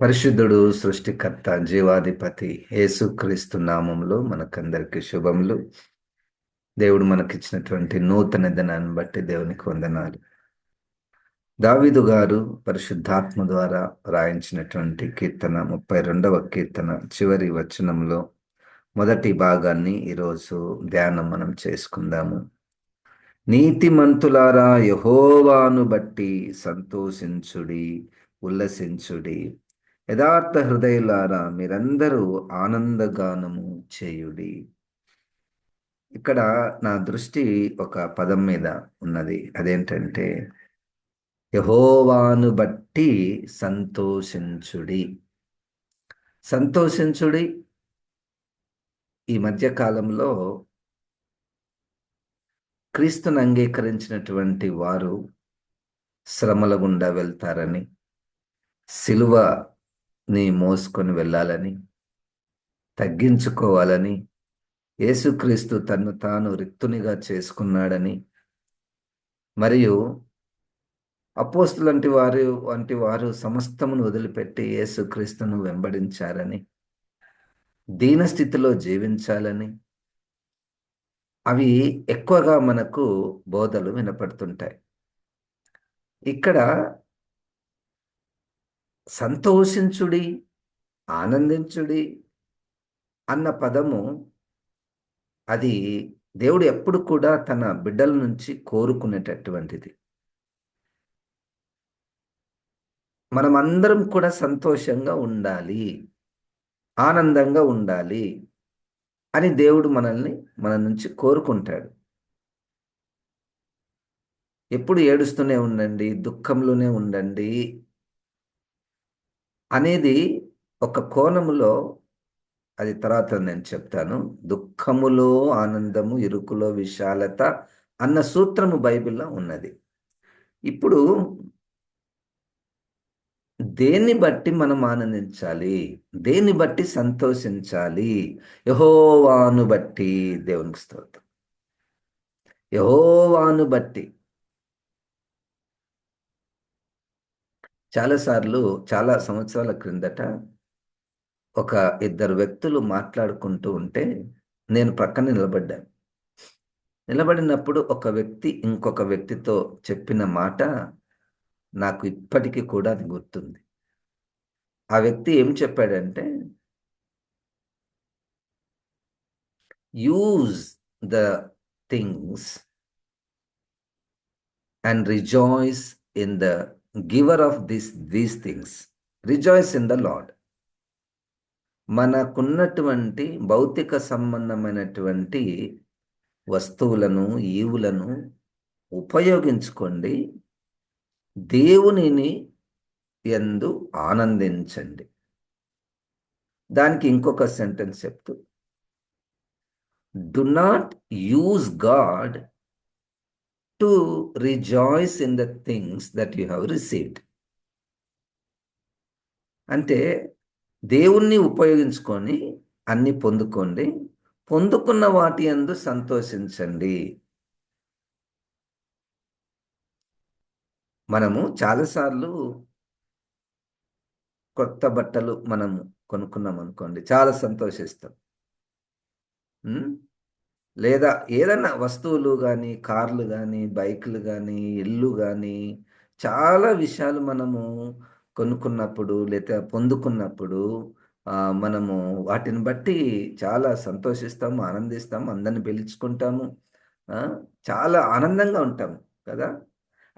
పరిశుద్ధుడు, సృష్టికర్త, జీవాధిపతి యేసుక్రీస్తు నామములో మనకందరికి శుభములు. దేవుడు మనకిచ్చినటువంటి నూతన దినాన్ని బట్టి దేవునికి వందనాలు. దావీదు గారు పరిశుద్ధాత్మ ద్వారా రాయించినటువంటి కీర్తన 32వ కీర్తన చివరి వచనంలో మొదటి భాగాన్ని ఈరోజు ధ్యానం మనం చేసుకుందాము. నీతిమంతులారా యెహోవాను బట్టి సంతోషించుడి, ఉల్లసించుడి. యథార్థ హృదయులారా మీరందరూ ఆనందగానము చేయుడి. ఇక్కడ నా దృష్టి ఒక పదం మీద ఉన్నది. అదేంటంటే యెహోవాను బట్టి సంతోషించుడి. సంతోషించుడి. ఈ మధ్య కాలంలో క్రీస్తును అంగీకరించినటువంటి వారు శ్రమల గుండా వెళ్తారని, సిలువని మోసుకొని వెళ్ళాలని, తగ్గించుకోవాలని, యేసుక్రీస్తు తన్ను తాను రిక్తునిగా చేసుకున్నాడని, మరియు అపోస్తులంటి వారు సమస్తమును వదిలిపెట్టి యేసుక్రీస్తును వెంబడించారని, దీనస్థితిలో జీవించాలని, అవి ఎక్కువగా మనకు బోధలు వినపడుతుంటాయి. ఇక్కడ సంతోషించుడి, ఆనందించుడి అన్న పదము అది దేవుడు ఎప్పుడు కూడా తన బిడ్డల నుంచి కోరుకునేటటువంటిది. మనమందరం కూడా సంతోషంగా ఉండాలి, ఆనందంగా ఉండాలి అని దేవుడు మన నుంచి కోరుకుంటాడు. ఎప్పుడు ఏడుస్తూనే ఉండండి, దుఃఖంలోనే ఉండండి అనేది ఒక కోణములో, అది తర్వాత నేను చెప్తాను. దుఃఖములో ఆనందము, ఇరుకులో విశాలత అన్న సూత్రము బైబిల్లో ఉన్నది. ఇప్పుడు దేన్ని బట్టి మనం ఆనందించాలి, దేన్ని బట్టి సంతోషించాలి? యెహోవాను బట్టి. దేవునికి స్తోత్రం. యెహోవాను బట్టి. చాలాసార్లు చాలా సంవత్సరాల క్రిందట ఒక ఇద్దరు వ్యక్తులు మాట్లాడుకుంటూ ఉంటే నేను పక్కన నిలబడ్డాను. నిలబడినప్పుడు ఒక వ్యక్తి ఇంకొక వ్యక్తితో చెప్పిన మాట నాకు ఇప్పటికీ కూడా అది గుర్తుంది. ఆ వ్యక్తి ఏం చెప్పాడంటే, use the things and rejoice in the giver of these things. Rejoice in the lord. మనకున్నటువంటి భౌతిక సంబంధమైనటువంటి వస్తువులను, ఈవులను ఉపయోగించుకోండి, దేవునిని యందు ఆనందించండి. దానికి ఇంకొక సెంటెన్స్ చెప్తూ, do not use God to rejoice in the things that you have received. అంటే దేవుణ్ణి ఉపయోగించుకొని అన్ని పొందుకోండి, పొందుకున్న వాటి యందు సంతోషించండి. మనము చాలాసార్లు కొత్త బట్టలు మనం కొనుక్కున్నాం అనుకోండి, చాలా సంతోషిస్తాం. లేదా ఏదన్నా వస్తువులు కానీ, కార్లు కానీ, బైకులు కానీ, ఇల్లు కానీ, చాలా విషయాలు మనము కొనుక్కున్నప్పుడు లేదా పొందుకున్నప్పుడు మనము వాటిని బట్టి చాలా సంతోషిస్తాము, ఆనందిస్తాము, అందరిని పిలుచుకుంటాము, చాలా ఆనందంగా ఉంటాము కదా.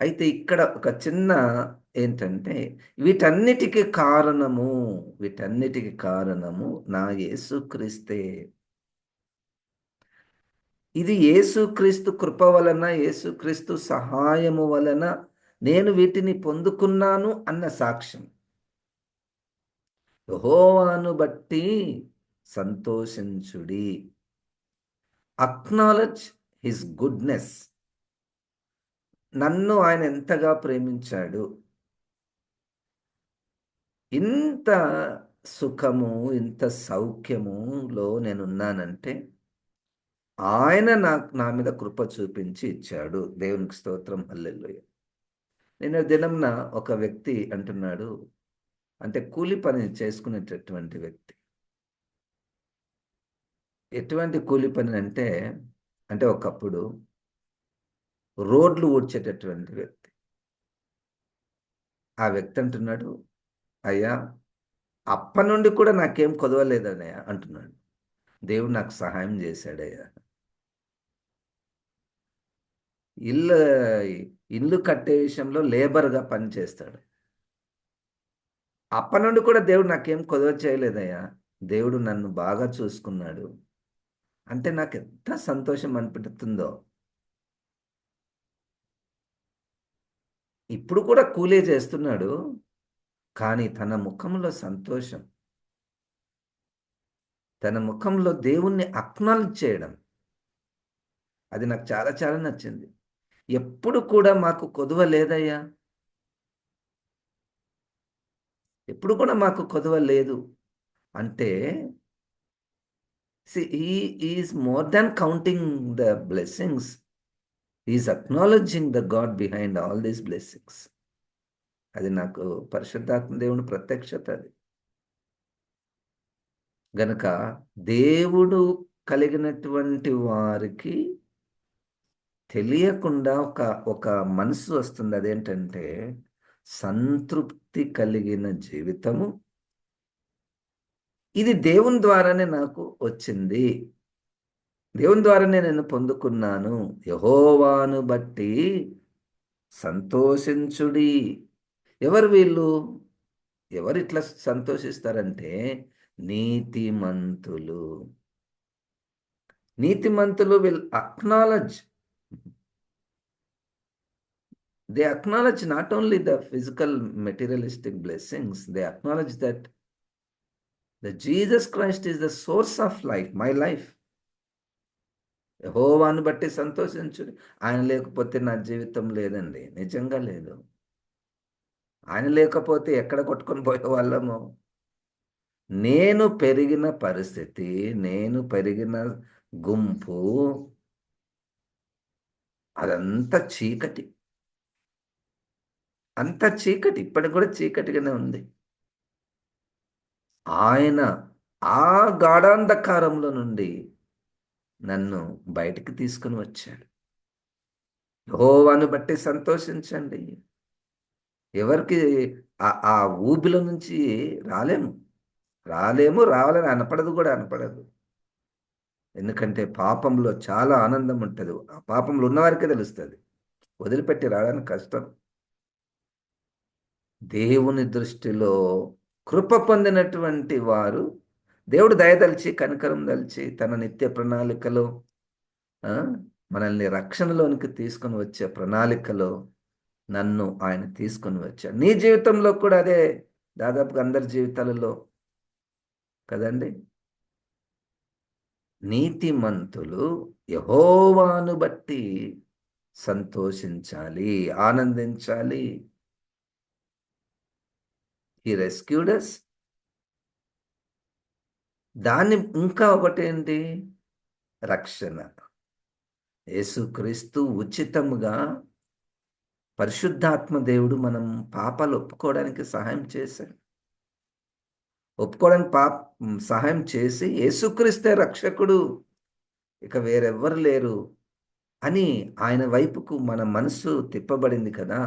అయితే ఇక్కడ ఒక చిన్న ఏంటంటే, వీటన్నిటికి కారణము నా యేసుక్రీస్తే. ఇది యేసుక్రీస్తు కృప వలన, యేసుక్రీస్తు సహాయము వలన నేను వీటిని పొందుకున్నాను అన్న సాక్ష్యం. యెహోవాను బట్టి సంతోషించుడి. Acknowledge his goodness. నన్ను ఆయన ఎంతగా ప్రేమించాడు, ఇంత సుఖము, ఇంత సౌఖ్యములో నేనున్నానంటే ఆయన నా మీద కృప చూపించి ఇచ్చాడు. దేవునికి స్తోత్రం, హల్లెలూయా. నిన్న దినంన ఒక వ్యక్తి అంటున్నాడు, అంటే కూలి పని చేసుకునేటటువంటి వ్యక్తి. ఎటువంటి కూలి పని అంటే, అంటే ఒకప్పుడు రోడ్లు ఊడ్చేటటువంటి వ్యక్తి. ఆ వ్యక్తి అంటున్నాడు, "అయ్యా! అప్పటినుండి కూడా నాకేం కొదవలేదన్నయ్య" అంటున్నాడు. దేవుడు నాకు సహాయం చేశాడయ్యా. ఇల్లు ఇల్లు కట్టే విషయంలో లేబర్‌గా పనిచేస్తాడు. అప్పటినుండి కూడా దేవుడు నాకేం కొదవ చేయలేదయ్యా. దేవుడు నన్ను బాగా చూసుకున్నాడు. అంటే నాకెంత సంతోషం అనిపిస్తుందో. ఇప్పుడు కూడా కూలీ చేస్తున్నాడు. కానీ తన ముఖంలో సంతోషం. తన ముఖంలో దేవుణ్ణి అక్నాలెడ్జ్ చేయడం. అది నాకు చాలా చాలా నచ్చింది. ఎప్పుడు కూడా మాకు కొదువ లేదయ్యా. ఎప్పుడు కూడా మాకు కొదువ లేదు. అంటే he is more than counting the blessings. He is acknowledging the God behind all these blessings. అది నాకు పరిశుద్ధాత్మ దేవుని ప్రత్యక్షత అది. గనక దేవుడు కలిగినటువంటి వారికి తెలియకుండా ఒక మనసు వస్తుంది. అదేంటంటే సంతృప్తి కలిగిన జీవితము. ఇది దేవుని ద్వారానే నాకు వచ్చింది. దేవుని ద్వారానే నేను పొందుకున్నాను. యెహోవాను బట్టి సంతోషించుడి. ఎవరు వీళ్ళు? ఎవరిట్లా సంతోషిస్తారంటే నీతిమంతులు. నీతిమంతులు will acknowledge. They acknowledge not only the physical materialistic blessings, they acknowledge that the Jesus Christ is the source of life, my life. యెహోవాను బట్టి సంతోషించుడి. ఆయన లేకపోతే నా జీవితం లేదండి. నిజంగా లేదు. ఆయన లేకపోతే ఎక్కడ కొట్టుకొని పోయేవాళ్ళమో. నేను పెరిగిన పరిస్థితి, నేను పెరిగిన గుంపు అదంతా చీకటి. అంతా చీకటి. ఇప్పటికి కూడా చీకటిగానే ఉంది. ఆయన ఆ గాఢాంధకారంలో నుండి నన్ను బయటికి తీసుకొని వచ్చాడు. యెహోవాను బట్టి సంతోషించండి. ఎవరికి ఆ ఊబిలో నుంచి రాలేము. రాలేము, రావాలని అనపడదు కూడా అనపడదు. ఎందుకంటే పాపంలో చాలా ఆనందం ఉంటది. ఆ పాపంలో ఉన్నవారికే తెలుస్తది. వదిలిపెట్టి రావడానికి కష్టం. దేవుని దృష్టిలో కృప పొందినటువంటి వారు దేవుడు దయదలిచి, కనికరం దలిచి తన నిత్య ప్రణాళికలో ఆ! మనల్ని రక్షణలోనికి తీసుకొని వచ్చే ప్రణాళికలో నన్ను ఆయన తీసుకొని వచ్చాడు. నీ జీవితంలో కూడా అదే దాదాపుగా అందరి జీవితాలలో కదండీ! నీతిమంతులు యెహోవాను బట్టి సంతోషించాలి, ఆనందించాలి. హి రెస్క్యూడ్ అస్. దాన్ని ఇంకా ఒకటేంటి? రక్షణ. యేసుక్రీస్తు ఉచితముగా పరిశుద్ధాత్మ దేవుడు మనం పాపాలు ఒప్పుకోవడానికి సహాయం చేశాడు. ఒప్పుకోవడానికి సహాయం చేసి యేసుక్రీస్తే రక్షకుడు. ఇక వేరెవ్వరు లేరు అని ఆయన వైపుకు మన మనసు తిప్పబడింది కదా!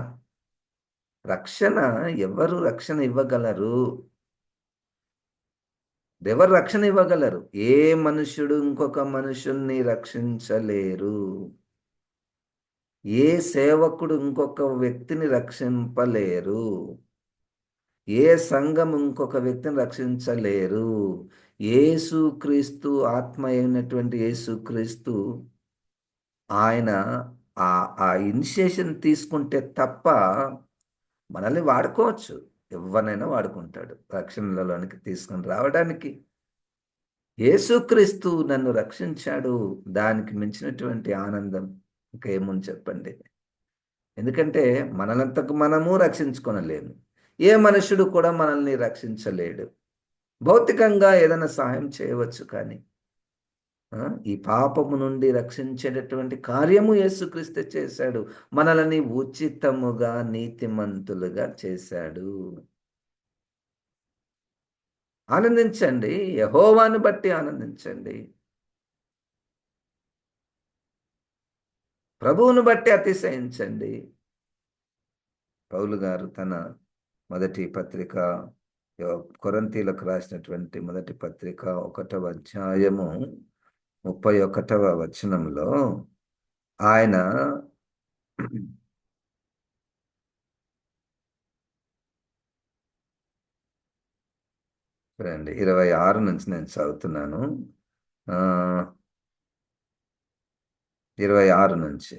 రక్షణ ఎవరు రక్షణ ఇవ్వగలరు? ఎవరు రక్షణ ఇవ్వగలరు? ఏ మనుష్యుడు ఇంకొక మనుషుల్ని రక్షించలేరు. ఏ సేవకుడు ఇంకొక వ్యక్తిని రక్షింపలేరు. ఏ సంఘం ఇంకొక వ్యక్తిని రక్షించలేరు. యేసుక్రీస్తు ఆత్మ అయినటువంటి యేసుక్రీస్తు ఆయన ఆ ఇనిషియేషన్ తీసుకుంటే తప్ప మనల్ని వాడుకోవచ్చు. ఎవ్వరినైనా వాడుకుంటాడు. రక్షణలోనికి తీసుకొని రావడానికి. యేసుక్రీస్తు నన్ను రక్షించాడు. దానికి మించినటువంటి ఆనందం ఇంకేముంది చెప్పండి. ఎందుకంటే మనలంతకు మనము రక్షించుకొనలేము. ఏ మనుష్యుడు కూడా మనల్ని రక్షించలేడు. భౌతికంగా ఏదైనా సహాయం చేయవచ్చు కానీ ఈ పాపము నుండి రక్షించేటటువంటి కార్యము యేసుక్రీస్తే చేశాడు. మనలని ఉచితముగా నీతిమంతులుగా చేశాడు. ఆనందించండి. యెహోవాను బట్టి ఆనందించండి. ప్రభువును బట్టి అతిశయించండి. పౌలు గారు తన మొదటి పత్రిక కొరింథీయులకు రాసినటువంటి మొదటి పత్రిక 1వ అధ్యాయము 31వ వచనంలో ఆయన చూడండి 26 నుంచి నేను చదువుతున్నాను. ఆహ్, 26 నుంచి.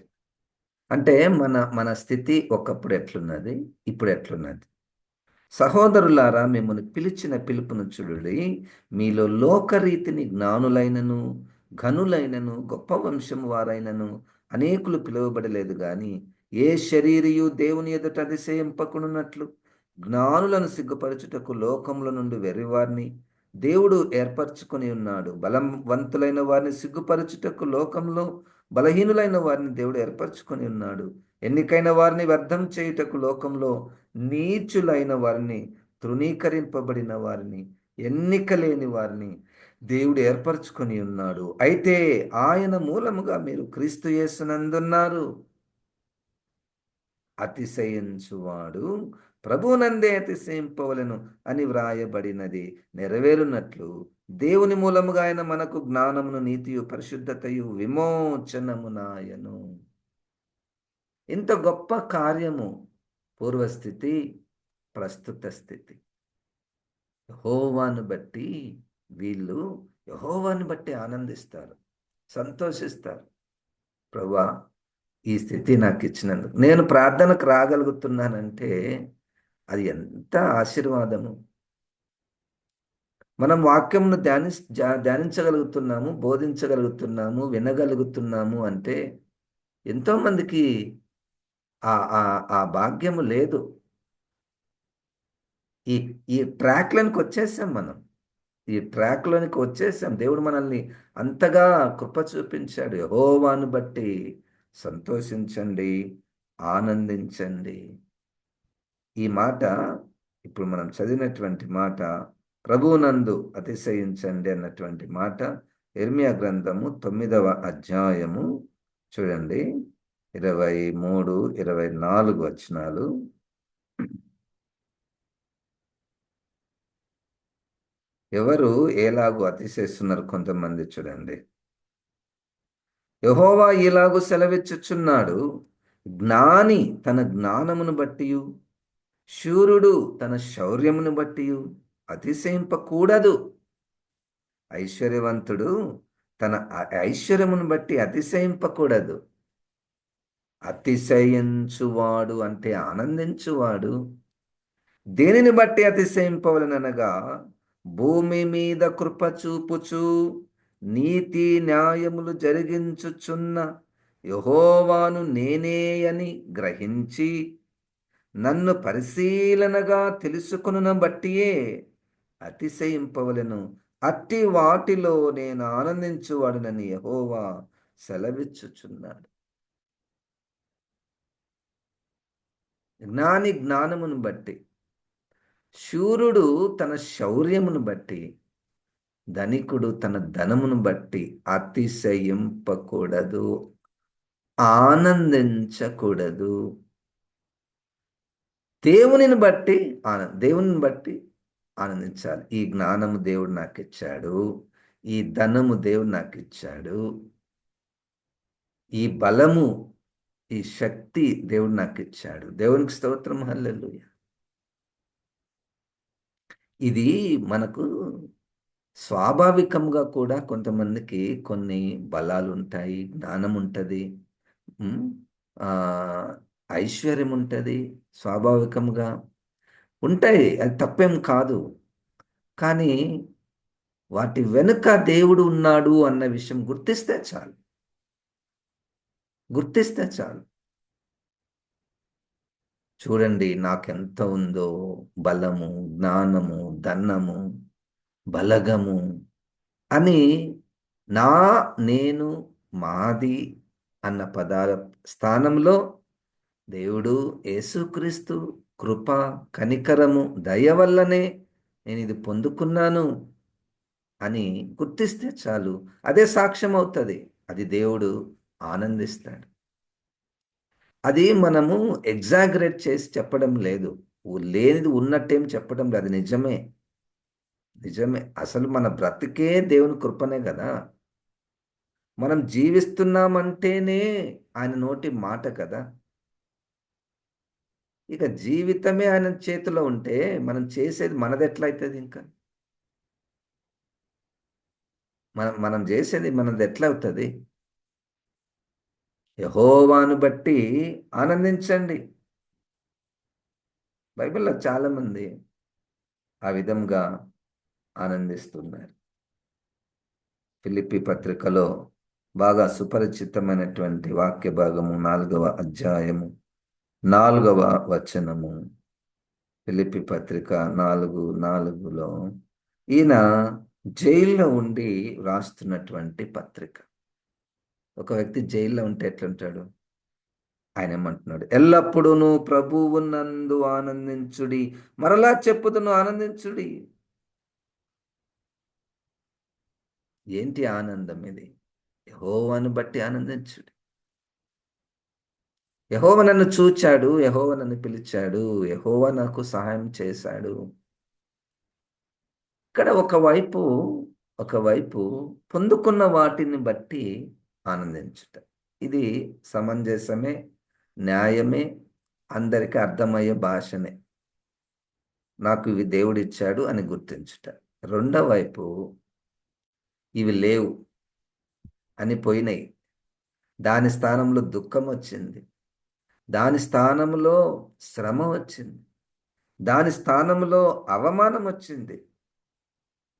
అంటే మన మన స్థితి ఒకప్పుడు ఎట్లున్నది? ఇప్పుడు ఎట్లున్నది? సహోదరులారా మిమ్మల్ని పిలిచిన పిలుపును చూడుడి. మీలో లోకరీతిని జ్ఞానులైనను, ఘనులైనను, గొప్ప వంశము వారైనను అనేకులు పిలువబడలేదు గాని, ఏ శరీరియు దేవుని ఎదుట అతిశయింపకుండునట్లు జ్ఞానులను సిగ్గుపరచుటకు లోకముల నుండి వెర్రివారిని దేవుడు ఏర్పరచుకొని ఉన్నాడు. బలవంతులైన వారిని సిగ్గుపరచుటకు లోకంలో బలహీనులైన వారిని దేవుడు ఏర్పరచుకొని ఉన్నాడు. ఎన్నికైన వారిని వ్యర్థం చేయుటకు లోకంలో నీచులైన వారిని, తృణీకరింపబడిన వారిని, ఎన్నిక లేని వారిని దేవుడు ఏర్పరచుకొని ఉన్నాడు. అయితే ఆయన మూలముగా మీరు క్రీస్తు యేసునందున్నారు. అతిశయించువాడు ప్రభువునందే అతిశయింపవలెను అని వ్రాయబడినది నెరవేరునట్లు దేవుని మూలముగా ఆయన మనకు జ్ఞానమును, నీతియు, పరిశుద్ధతయు, విమోచనమునాయను. ఇంత గొప్ప కార్యము పూర్వస్థితి, ప్రస్తుత స్థితి. యెహోవాను బట్టి వీళ్ళు యెహోవాను బట్టి ఆనందిస్తారు, సంతోషిస్తారు. ప్రభువా, ఈ స్థితి నాకిచ్చినందుకు. నేను ప్రార్థనకు రాగలుగుతున్నానంటే అది ఎంత ఆశీర్వాదము. మనం వాక్యంను ధ్యానించగలుగుతున్నాము, బోధించగలుగుతున్నాము, వినగలుగుతున్నాము అంటే ఎంతోమందికి ఆ భాగ్యము లేదు. ఈ ఈ ట్రాక్‌లోనికి వచ్చేసాం మనం. ఈ ట్రాక్‌లోనికి వచ్చేసాం. దేవుడు మనల్ని అంతగా కృప చూపించాడు. యెహోవాను బట్టి సంతోషించండి, ఆనందించండి. ఈ మాట ఇప్పుడు మనం చదివినటువంటి మాట ప్రభువునందు అతిశయించండి అన్నటువంటి మాట యెర్మీయా గ్రంథము 9వ అధ్యాయము చూడండి 23, 24 వచనాలు. ఎవరు ఎలాగూ అతిశయిస్తున్నారు కొంతమంది చూడండి. యెహోవా ఇలాగు సెలవిచ్చుచున్నాడు, జ్ఞాని తన జ్ఞానమును బట్టియు, శూరుడు తన శౌర్యమును బట్టియు అతిశయింపకూడదు. ఐశ్వర్యవంతుడు తన ఐశ్వర్యమును బట్టి అతిశయింపకూడదు. అతిశయించువాడు అంటే ఆనందించువాడు దేనిని బట్టి అతిశయింపవలెననగా, భూమి మీద కృప చూపుచు నీతి న్యాయములు జరిగించుచున్న యెహోవాను నేనే అని గ్రహించి నన్ను పరిశీలనగా తెలుసుకొనున బట్టియే అతిశయింపవలెను. అట్టి వాటిలో నేను ఆనందించువాడునని యెహోవా సెలవిచ్చుచున్నాడు. జ్ఞాని జ్ఞానమును బట్టి, శూరుడు తన శౌర్యమును బట్టి, ధనికుడు తన ధనమును బట్టి అతిశయింపకూడదు, ఆనందించకూడదు. దేవునిని బట్టి ఆనందించాలి. ఈ జ్ఞానము దేవుడు నాకిచ్చాడు. ఈ ధనము దేవుడు నాకిచ్చాడు. ఈ బలము, ఈ శక్తి దేవుడు నాకిచ్చాడు. దేవునికి స్తోత్రం, హల్లెలూయా. ఇది మనకు స్వాభావికంగా కూడా కొంతమందికి కొన్ని బలాలుంటాయి, జ్ఞానముంటది. హ్మ్. ఆహ్, ఐశ్వర్యముంటది స్వాభావికంగా. ఉంటాయి. అది తప్పేం కాదు. కానీ వాటి వెనుక దేవుడు ఉన్నాడు అన్న విషయం గుర్తిస్తే చాలు. గుర్తిస్తే చాలు. చూడండి నాకెంత ఉందో బలము, జ్ఞానము, ధనము, బలగము అని నా, నేను, మాది అన్న పదాల స్థానంలో దేవుడు, యేసుక్రీస్తు కృప, కనికరము, దయ వల్లనే నేను ఇది పొందుకున్నాను అని గుర్తిస్తే చాలు. అదే సాక్ష్యం అవుతుంది. అది దేవుడు ఆనందిస్తాడు. అది మనము ఎగ్జాగరేట్ చేసి చెప్పడం లేదు. లేనిది ఉన్నట్టేం చెప్పడం లేదు. అది నిజమే. నిజమే. అసలు మన బ్రతికే దేవుని కృపనే కదా! మనం జీవిస్తున్నామంటేనే ఆయన నోటి మాట కదా! ఇక జీవితమే ఆయన చేతిలో ఉంటే మనం చేసేది మనదెట్లయితది ఇంకా? మనం మనం చేసేది మనదెట్లవుతది? యెహోవాను బట్టి ఆనందించండి. బైబిల్‌లో చాలామంది ఆ విధంగా ఆనందిస్తున్నారు. ఫిలిప్పీ పత్రికలో బాగా సుపరిచితమైనటువంటి వాక్య భాగము 4వ అధ్యాయము 4వ వచనము. ఫిలిప్పీ పత్రిక 4:4లో ఈయన జైల్లో ఉండి వ్రాస్తున్నటువంటి పత్రిక. ఒక వ్యక్తి జైల్లో ఉంటే ఎట్లుంటాడు? ఆయన ఏమంటున్నాడు? ఎల్లప్పుడూను ప్రభువునందు ఆనందించుడి. మరలా చెప్పుదును ఆనందించుడి. ఏంటి ఆనందం ఇది? యెహోవాను బట్టి ఆనందించుడి. యెహోవా నన్ను చూచాడు. యెహోవా నన్ను పిలిచాడు. యెహోవా నాకు సహాయం చేశాడు. ఇక్కడ ఒకవైపు పొందుకున్న వాటిని బట్టి ఆనందించుట. ఇది సమంజసమే, న్యాయమే, అందరికి అర్థమయ్యే భాషనే. నాకు ఇవి దేవుడిచ్చాడు అని గుర్తించుట. రెండో వైపు ఇవి లేవు అని పోయినాయి. దాని స్థానంలో దుఃఖం వచ్చింది. దాని స్థానంలో శ్రమ వచ్చింది. దాని స్థానంలో అవమానం వచ్చింది.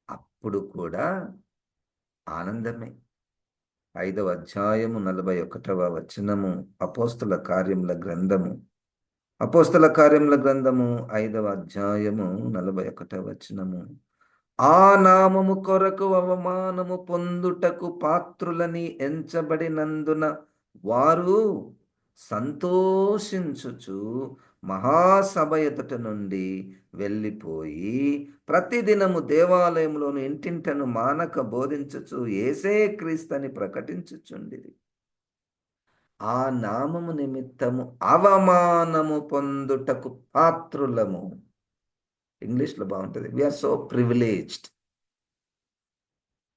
అప్పుడు కూడా ఆనందమే. 5వ అధ్యాయము 41వ వచనము. అపోస్తల కార్యముల గ్రంథము. అపోస్తల కార్యముల గ్రంథము 5వ అధ్యాయము 41వ వచనము. ఆ నామము కొరకు అవమానము పొందుటకు పాత్రులని ఎంచబడినందున వారు సంతోషించుచు మహాసభ ఎదుట నుండి వెళ్ళిపోయి ప్రతిదినము దేవాలయంలోను ఇంటింటను మానక బోధించుచు యేసే క్రీస్తని ప్రకటించుచుండిరి. ఆ నామము నిమిత్తము అవమానము పొందుటకు పాత్రులము. ఇంగ్లీష్‌లో బావుంటది. We are so privileged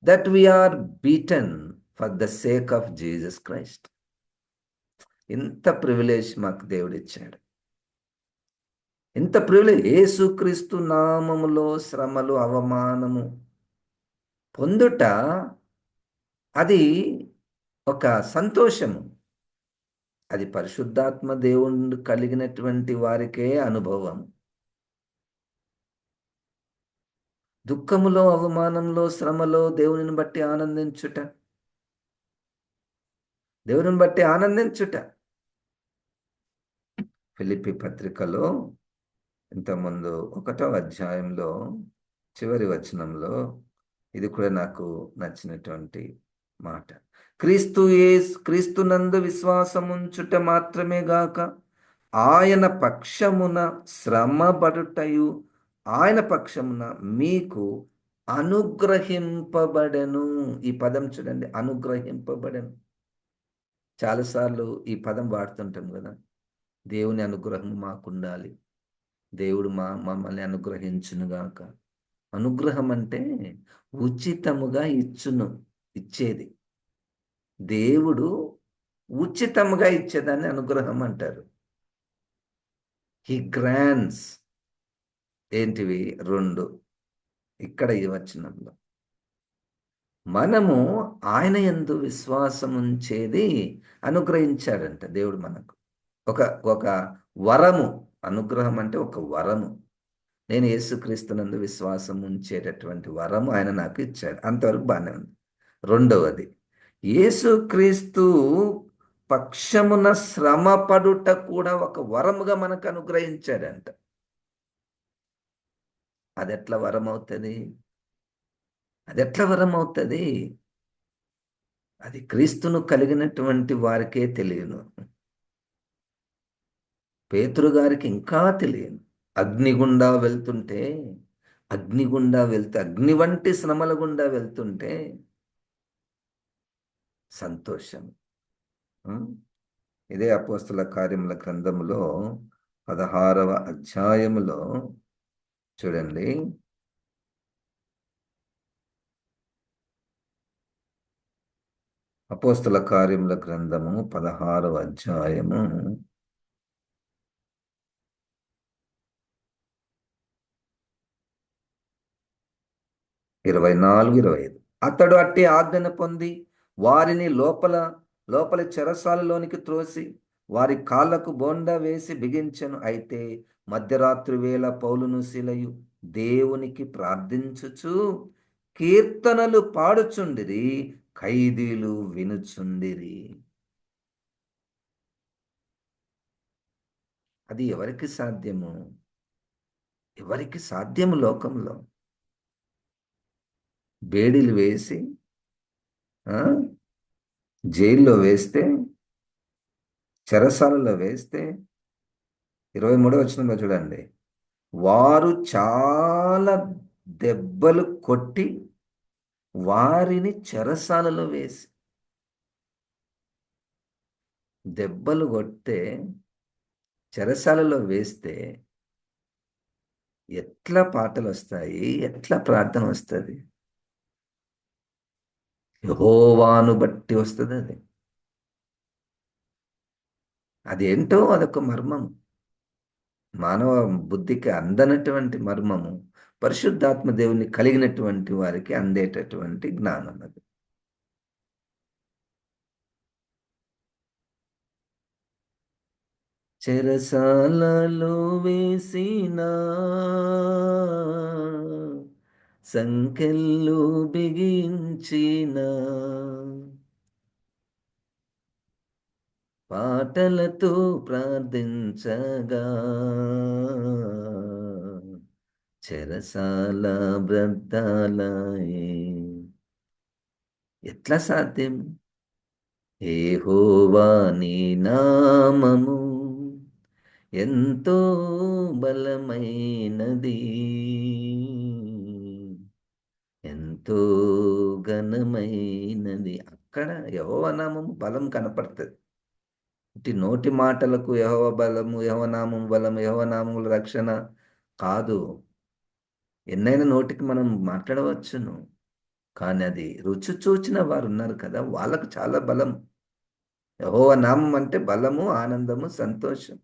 that we are beaten for the sake of Jesus Christ. ఇంత ప్రివిలేజ్ మాకు దేవుడిచ్చాడు. ఇంత ప్రివిలేజ్ యేసుక్రీస్తు నామములో శ్రమలు, అవమానము పొందుట అది ఒక సంతోషము. అది పరిశుద్ధాత్మ దేవుడు కలిగినటువంటి వారికే అనుభవం. దుఃఖములో, అవమానంలో, శ్రమలో దేవునిని బట్టి ఆనందించుట. దేవునిని బట్టి ఆనందించుట. ఫిలిప్పీ పత్రికలో ఇంతకుముందు 1వ అధ్యాయంలో చివరి వచనంలో ఇది కూడా నాకు నచ్చినటువంటి మాట. క్రీస్తునందు విశ్వాసముంచుట మాత్రమే గాక ఆయన పక్షమున శ్రమపడుటయు ఆయన పక్షమున మీకు అనుగ్రహింపబడెను. ఈ పదం చూడండి, అనుగ్రహింపబడెను. చాలాసార్లు ఈ పదం వాడుతుంటాం కదా. దేవుని అనుగ్రహం మాకుండాలి. దేవుడు మమ్మల్ని అనుగ్రహించునుగాక. అనుగ్రహం అంటే ఉచితముగా ఇచ్చేది. దేవుడు ఉచితముగా ఇచ్చేదాన్ని అనుగ్రహం అంటారు. హి గ్రాంట్స్ ఏంటివి? 2 ఇక్కడ ఈ వచనంలో. మనము ఆయన యందు విశ్వాసం ఉంచేది అనుగ్రహించాడంట దేవుడు మనకు. ఒక ఒక వరము. అనుగ్రహం అంటే ఒక వరము. నేను యేసుక్రీస్తునందు విశ్వాసం ఉంచేటటువంటి వరము ఆయన నాకు ఇచ్చాడు. అంతవరకు బాగానే ఉంది. రెండవది, యేసుక్రీస్తు పక్షమున శ్రమ పడుట కూడా ఒక వరముగా మనకు అనుగ్రహించాడంట. అదెట్లా వరం అవుతుంది? అదెట్లా వరం అవుతుంది? అది క్రీస్తును కలిగినటువంటి వారికే తెలియను. పేతురు గారికి ఇంకా తెలియను. అగ్నిగుండా వెళ్తుంటే అగ్ని గుండా వెళ్తే అగ్ని వంటి శ్రమల గుండా వెళ్తుంటే సంతోషం. ఉం? ఇదే అపోస్తల కార్యముల గ్రంథములో 16వ అధ్యాయములో చూడండి. అపోస్తల కార్యముల గ్రంథము 16వ అధ్యాయము 24, 25. అతడు అట్టి ఆజ్ఞను పొంది వారిని లోపలి చెరసాలలోనికి త్రోసి వారి కాళ్లకు బోండా వేసి బిగించెను. అయితే మధ్యరాత్రి వేళ పౌలును శీలయు దేవునికి ప్రార్థించుచు కీర్తనలు పాడుచుండిరి, ఖైదీలు వినుచుండిరి. అది ఎవరికి సాధ్యము? ఎవరికి సాధ్యము లోకంలో? బేడీలు వేసి ఆ, జైల్లో వేస్తే, చెరసాలలో వేస్తే, 23వ వచనంలో చూడండి, వారు చాలా దెబ్బలు కొట్టి వారిని చెరసాలలో వేసి, దెబ్బలు కొట్టే చెరసాలలో వేస్తే ఎట్లా పాటలు వస్తాయి? ఎట్లా ప్రార్థన వస్తుంది? యెహోవాను బట్టి వస్తుంది అది. అదేంటో అదొక మర్మం. మానవ బుద్ధికి అందనటువంటి మర్మము పరిశుద్ధాత్మ దేవుని కలిగినటువంటి వారికి అందేటటువంటి జ్ఞానం అది. చెరసాలలో వేసిన సంకెళ్ళు బిగించిన పాటలతో ప్రార్థించగా చెరసాల బ్రద్దాలాయే. ఎట్లా సాధ్యం? యెహోవా నీ నామము ఎంతో బలమైనది, ఎంతో ఘనమైనది. అక్కడ యెహోవా నామము బలం కనపడుతుంది. ఇటు నోటి మాటలకు యెహోవా బలము, యెహోవా నామము బలము, యెహోవా నామముల రక్షణ కాదు. ఎన్నైనా నోటికి మనం మాట్లాడవచ్చును, కానీ అది రుచి చూచిన వారు ఉన్నారు కదా, వాళ్ళకు చాలా బలం. యెహోవా నామం అంటే బలము, ఆనందము, సంతోషం.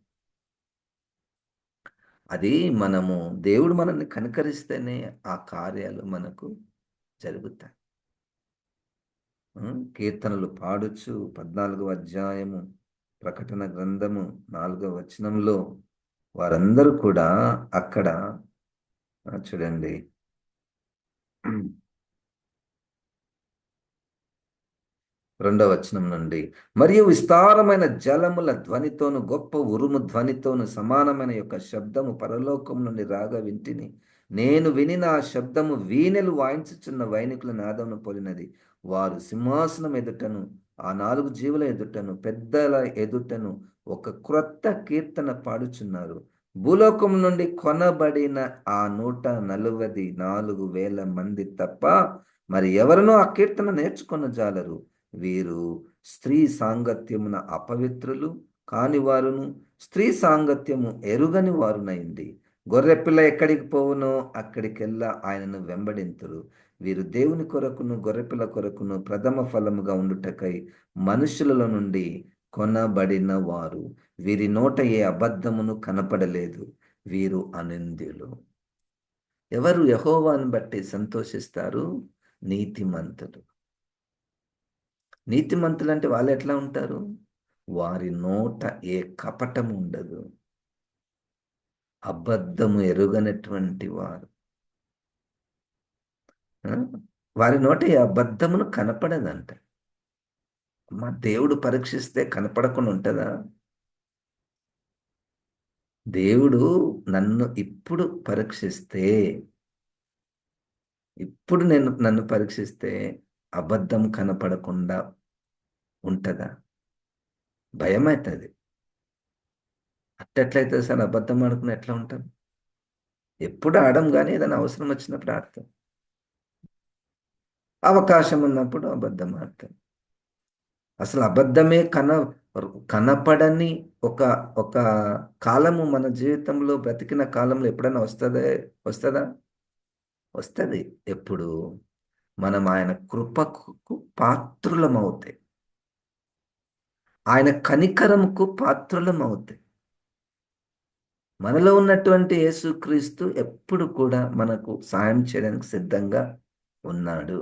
అది మనము దేవుడు మనల్ని కనికరిస్తేనే ఆ కార్యాలు మనకు జరుగుతాయి. కీర్తనలు పాడుచు 14వ అధ్యాయము ప్రకటన గ్రంథము 4వ వచనంలో వారందరూ కూడా అక్కడ చూడండి, 2వ వచనం నుండి, మరియు విస్తారమైన జలముల ధ్వనితోను గొప్ప ఉరుము ధ్వనితోను సమానమైన యొక్క శబ్దము పరలోకం నుండి రాగా వింటిని. నేను వినిన ఆ శబ్దము వీణెలు వాయించుచున్న వైనికుల నాదమును పోలినది. వారు సింహాసనం ఎదుటను ఆ 4 జీవుల ఎదుటను పెద్దల ఎదుటను ఒక క్రొత్త కీర్తన పాడుచున్నారు. భూలోకం నుండి కొనబడిన ఆ 144,000 మంది తప్ప మరి ఎవరునూ ఆ కీర్తన నేర్చుకొన జాలరు. వీరు స్త్రీ సాంగత్యమున అపవిత్రులు కాని వారును స్త్రీ సాంగత్యము ఎరుగని వారునైంది. గొర్రెపిల్ల ఎక్కడికి పోవునో అక్కడికెల్లా ఆయనను వెంబడింతురు. వీరు దేవుని కొరకును గొర్రెపిల్ల కొరకును ప్రథమ ఫలముగా ఉండుటకై మనుషులలో నుండి కొనబడిన వారు. వీరి నోట ఏ అబద్ధమును కనపడలేదు. వీరు అనింద్యులు. ఎవరు యెహోవాను బట్టి సంతోషిస్తారు? నీతిమంతులు. నీతిమంతులు అంటే వాళ్ళు ఎట్లా ఉంటారు? వారి నోట ఏ కపటం ఉండదు, అబద్ధము ఎరుగనటువంటి వారు. వారి నోట ఏ అబద్ధమును కనపడదంట. మా దేవుడు పరీక్షిస్తే కనపడకుండా ఉంటుందా? దేవుడు నన్ను ఇప్పుడు నన్ను పరీక్షిస్తే అబద్ధం కనపడకుండా ఉంటుందా? భయం. అట్టెట్లయితే సార్ అబద్ధం ఆడుకుని ఎట్లా ఉంటాం? ఎప్పుడు ఆడం కానీ ఏదైనా అవసరం వచ్చినప్పుడు ఆడతాం. అవకాశం ఉన్నప్పుడు అబద్ధం ఆడతాం. అసలు అబద్ధమే కనపడని ఒక ఒక కాలము మన జీవితంలో బ్రతికిన కాలంలో ఎప్పుడైనా వస్తుందా? వస్తుంది. ఎప్పుడు మనం ఆయన కృపకు పాత్రులమవుతే, ఆయన కనికరముకు పాత్రులమవుతే, మనలో ఉన్నటువంటి యేసుక్రీస్తు ఎప్పుడు కూడా మనకు సాయం చేయడానికి సిద్ధంగా ఉన్నాడు.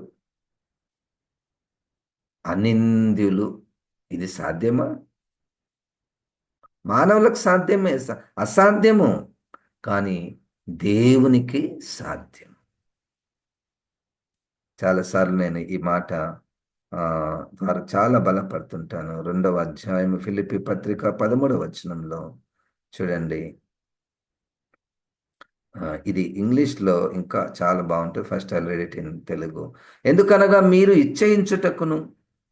అనింద్యులు, ఇది సాధ్యమా? మానవులకు సాధ్యమే, అసాధ్యము. కానీ దేవునికి సాధ్యం. చాలాసార్లు నేను ఈ మాట ద్వారా చాలా బలపడుతుంటాను. 2వ అధ్యాయం ఫిలిప్పీ పత్రిక 13వ వచనంలో చూడండి. ఇది ఇంగ్లీష్లో ఇంకా చాలా బాగుంటుంది. First I read it in Telugu. ఎందుకనగా మీరు ఇచ్చయించుటకును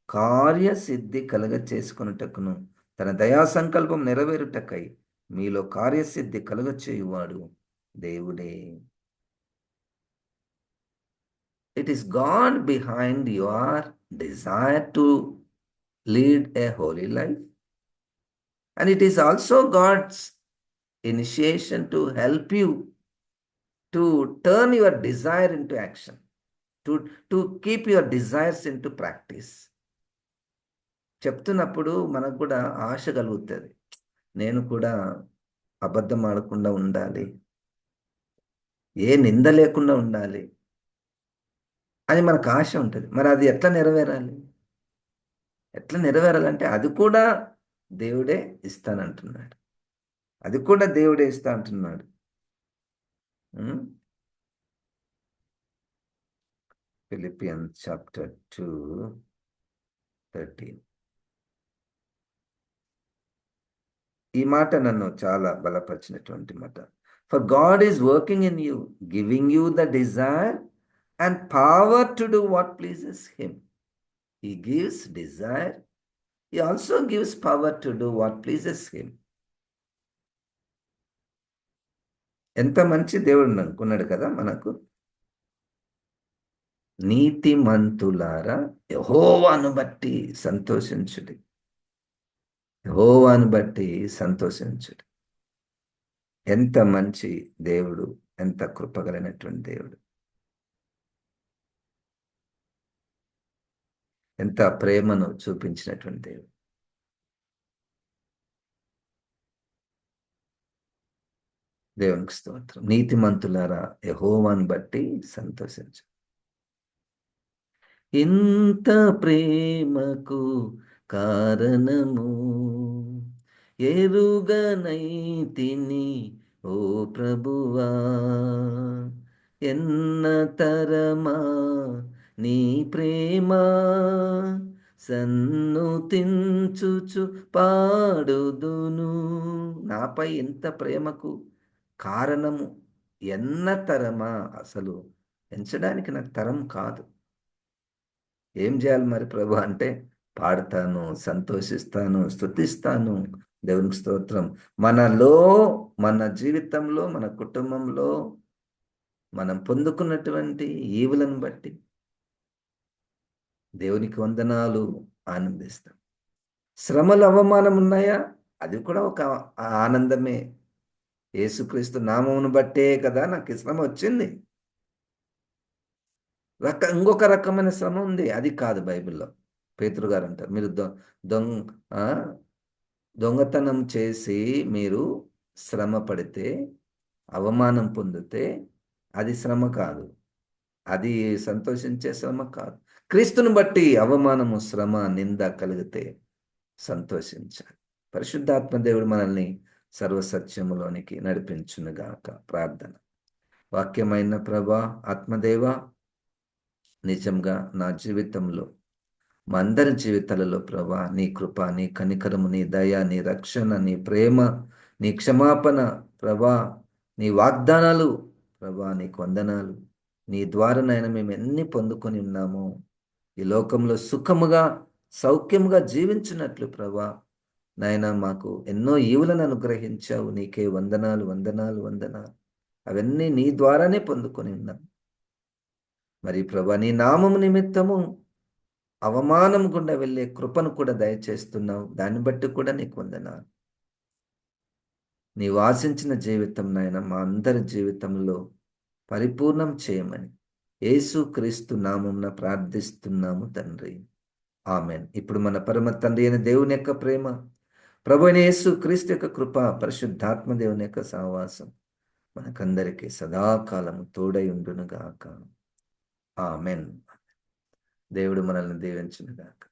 కార్యసిద్ధి కలుగ చేసుకున్నటకును తన దయా సంకల్పం నెరవేరుటకై మీలో కార్యసిద్ధి కలుగ చేయువాడు దేవుడే. It is God behind your desire to lead a holy life. And it is also God's initiation to help you to turn your desire into action, to keep your desires into practice. చెప్తున్నప్పుడు మనకు కూడా ఆశ కలుగుతుంది. నేను కూడా అబద్ధం ఆడకుండా ఉండాలి, ఏ నింద లేకుండా ఉండాలి అని మనకు ఆశ ఉంటుంది. మరి అది ఎట్లా నెరవేరాలి? ఎట్లా నెరవేరాలంటే అది కూడా దేవుడే ఇస్తానంటున్నాడు. అది కూడా దేవుడే ఇస్తా అంటున్నాడు. Philippians chapter 2:13. ఈ మాట నన్ను చాలా బలపరిచినటువంటి మాట. For God is working in you, giving you the desire and power to do what pleases him. He gives desire, he also gives power to do what pleases him. ఎంత మంచి దేవుడు అనుకున్నాడు కదా మనకు. నీతిమంతులారా యెహోవాను బట్టి సంతోషించుడి, యెహోవాను బట్టి సంతోషించుడి. ఎంత మంచి దేవుడు, ఎంత కృపగలిగినటువంటి దేవుడు, ఎంత ప్రేమను చూపించినటువంటి దేవుడు. దేవునికి స్తోత్రం. నీతిమంతులారా యెహోవాను బట్టి సంతోషించు. ఇంత ప్రేమకు కారణము ఎరుగనైతిని ఓ ప్రభువా, ఎన్న తరమా నీ ప్రేమ సన్నుతించుచు పాడుదును. నాపై ఇంత ప్రేమకు కారణము ఎన్న తరమా, అసలు ఎంచడానికి నాకు తరం కాదు. ఏం చేయాలి మరి ప్రభు అంటే పాడతాను, సంతోషిస్తాను, స్తుతిస్తాను. దేవునికి స్తోత్రం. మనలో, మన జీవితంలో, మన కుటుంబంలో మనం పొందుకున్నటువంటి ఈవులను బట్టి దేవునికి వందనాలు, ఆనందిస్తాం. శ్రమలు, అవమానం ఉన్నాయా? అది కూడా ఒక ఆనందమే. యేసుక్రీస్తు నామమును బట్టే కదా నాకు శ్రమ వచ్చింది. ఇంకొక రకమైన శ్రమ ఉంది, అది కాదు బైబిల్లో. పేతురు గారు అంటారు, మీరు దొంగతనం చేసి మీరు శ్రమ పడితే, అవమానం పొందితే అది శ్రమ కాదు, అది సంతోషించే శ్రమ కాదు. క్రీస్తుని బట్టి అవమానము, శ్రమ, నింద కలిగితే సంతోషించాలి. పరిశుద్ధాత్మ దేవుడు మనల్ని సర్వసత్యములోనికి నడిపించునుగాక. ప్రార్థన. వాక్యమైన ప్రభా, ఆత్మదేవా, నిజంగా నా జీవితంలో, మా అందరి జీవితాలలో ప్రభా నీ కృప, నీ కనికరము, నీ దయ, నీ రక్షణ, నీ ప్రేమ, నీ క్షమాపణ ప్రభా, నీ వాగ్దానాలు ప్రభా, నీకు వందనాలు. నీ ద్వారా నాయన మేము ఎన్ని పొందుకొని ఉన్నామో, ఈ లోకంలో సుఖముగా, సౌఖ్యముగా జీవించినట్లు ప్రభా నాయన మాకు ఎన్నో ఈవులను అనుగ్రహించావు. నీకే వందనాలు, వందనాలు, వందనాలు. అవన్నీ నీ ద్వారానే పొందుకొని ఉన్నాను. మరి ప్రభా నీ నామము నిమిత్తము అవమానం గుండా వెళ్ళే కృపను కూడా దయచేస్తున్నావు. దాన్ని బట్టి కూడా నీకు వందనాలు. నీవు ఆశించిన జీవితం నాయన మా అందరి జీవితంలో పరిపూర్ణం చేయమని యేసుక్రీస్తు నామమున ప్రార్థిస్తున్నాము తండ్రి. ఆమేన్. ఇప్పుడు మన పరమ తండ్రి అయిన దేవుని యొక్క ప్రేమ, ప్రభు అయిన యేసుక్రీస్తు యొక్క కృప, పరిశుద్ధాత్మ దేవుని యొక్క సహవాసం మనకందరికీ సదాకాలము తోడై ఉండును గాక. ఆమేన్. దేవుడు మనల్ని దీవించును గాక.